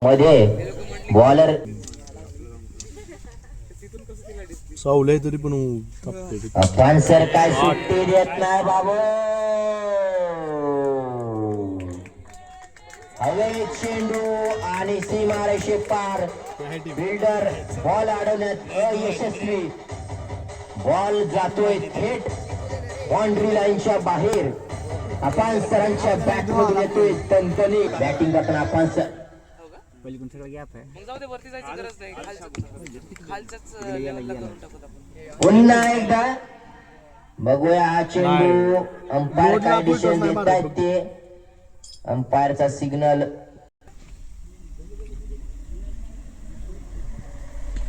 मध्ये बॉलर सावलंय तरी पण पण सर काय सुट्टी देत नाही बाबू. हवे चेंडू आणि सीमारेषे पार. बिल्डर बॉल अडवण्यात अयशस्वी. बॉल जातोय थेट बाउंड्री लाईनच्या बाहेर. आपण सरांच्या बॅट मधून येतोय तनतनी बॅटिंग करताना आपण सर पलीकडून सगळं गॅप आहे. मग जाऊ दे, वरती जायची गरज नाही. खालच्याच लेवलला करून टाकू आपण. पुन्हा एकदा बघूया हा चेंडू. अंपायर काय डिसिजन देत आहेत ते. अंपायरचा सिग्नल.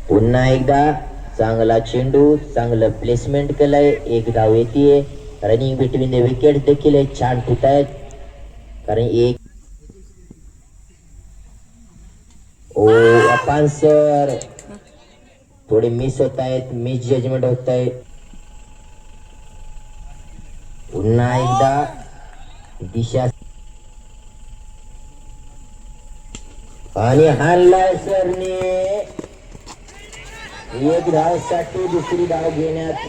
पुन्हा एकदा चांगला चेंडू, चांगलं प्लेसमेंट केलंय. एक धाव येते. रनिंग बिटवीन द विकेट देखील छान फुट आहेत. कारण एक ओ अपान सर थोडे मिस होत आहेत. मिस जजमेंट होत आहे. पुन्हा एकदा दिशा आणि हाणलाय सरने. एक धावसाठी दुसरी धाव घेण्यात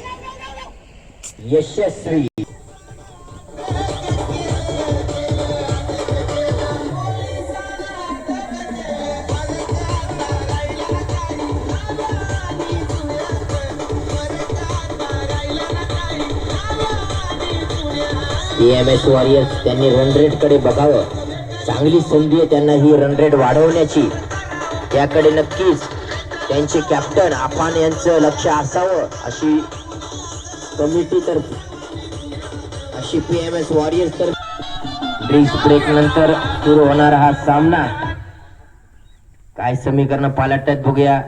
यशस्वी. PMS वॉरियर्स त्यांनी रन रेट कडे बघावं. चांगली संधी आहे त्यांना ही रन रेट वाढवण्याची. त्याकडे नक्कीच त्यांचे कॅप्टन आपण यांचं लक्ष असावं अशी कमिटी तर्फे, अशी PMS वॉरियर्स तर्फे. ड्रिंक्स ब्रेक नंतर सुरू होणारा हा सामना. काय समीकरण पालटतात बघूया.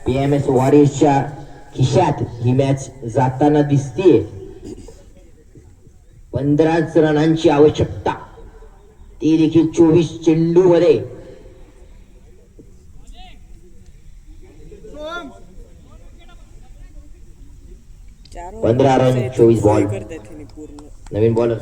PMS वॉरियर्सच्या खिशात ही मॅच जाताना दिसतीये. 15 रनांची आवश्यकता, ती देखील 24 चेंडू मध्ये. पंधरा रन 24 बॉल. नवीन बॉलर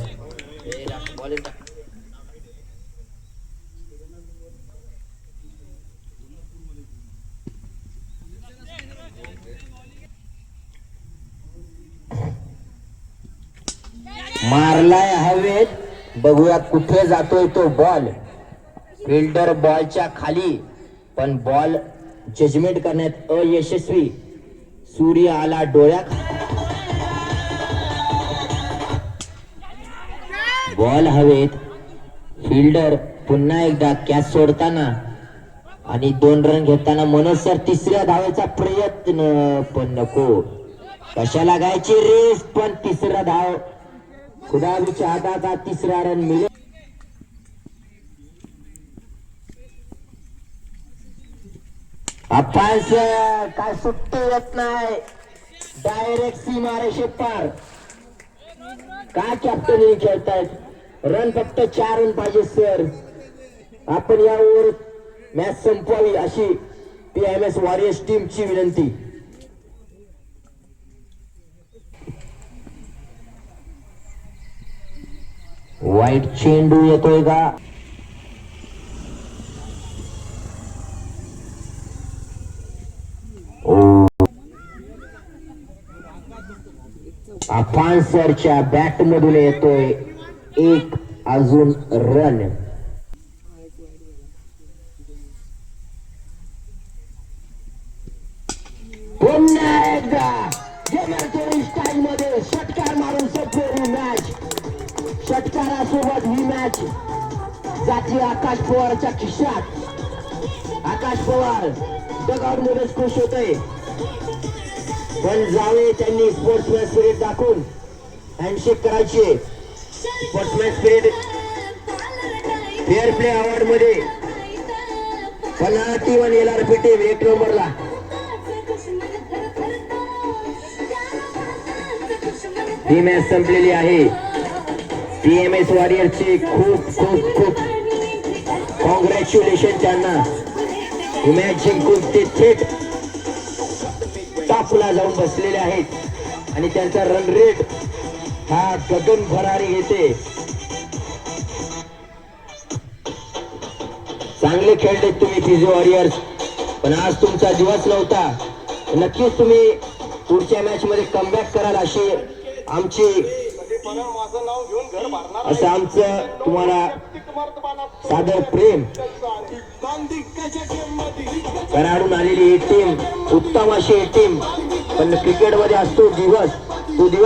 मारलाय हवेत. बघूया कुठे जातोय तो बॉल. फिल्डर बॉलच्या खाली, पण बॉल जजमेंट करण्यात अयशस्वी. सूर्य आला डोळ्यात. बॉल हवेत. फिल्डर पुन्हा एकदा कॅच सोडताना आणि 2 रन घेताना मनोज सर तिसऱ्या धावेचा प्रयत्न, पण नको. कशाला गायची रेस, पण तिसरा धाव. खुदा भी चाहता था तीसरा रन मिले. आपण काय सुट्टी येत नाही. डायरेक्ट सीमारेषे पार. काय कॅप्टन खेळतायत. रन फक्त 4 रन पाहिजे सर. आपण यावर मॅच संपवावी अशी PMS वॉरियर्स टीमची विनंती. वाईट चेंडू येतोय का. अफान सरच्या बॅट मधून येतोय एक अजून रन. पुन्हा एकदा स्टाईल मध्ये षटकार मारून संपवली मॅच. षटकारासोबत ही मॅच जाते आकाश पवारच्या खिशात. आकाश पवार डगआउट मध्ये खुश होतोय, पण जावे त्यांनी स्पोर्ट्समॅन स्पिरिट दाखवून हँडशेक करायचे. Sportsman spirit fair play award मध्ये पन्हाळी वन LRP टीम 1 नंबरला. ही मॅच संपलेली आहे. PMS वॉरियर्सचे खूप खूप खूप कॉंग्रॅच्युलेशन त्यांना. ही मॅच जिंकून ते थेट टॉपला जाऊन बसलेले आहेत आणि त्यांचा रन रेट हा गगन भरारी घेते. चांगले खेळले तुम्ही फिजी वॉरियर्स, पण आज तुमचा दिवस नव्हता. नक्कीच तुम्ही पुढच्या मॅच मध्ये कमबॅक कराल अशी आमची असं आमचं तुम्हाला सादर प्रेम. कराडून आलेली ही टीम उत्तम अशी टीम, पण क्रिकेटमध्ये असतो दिवस, तो दिवस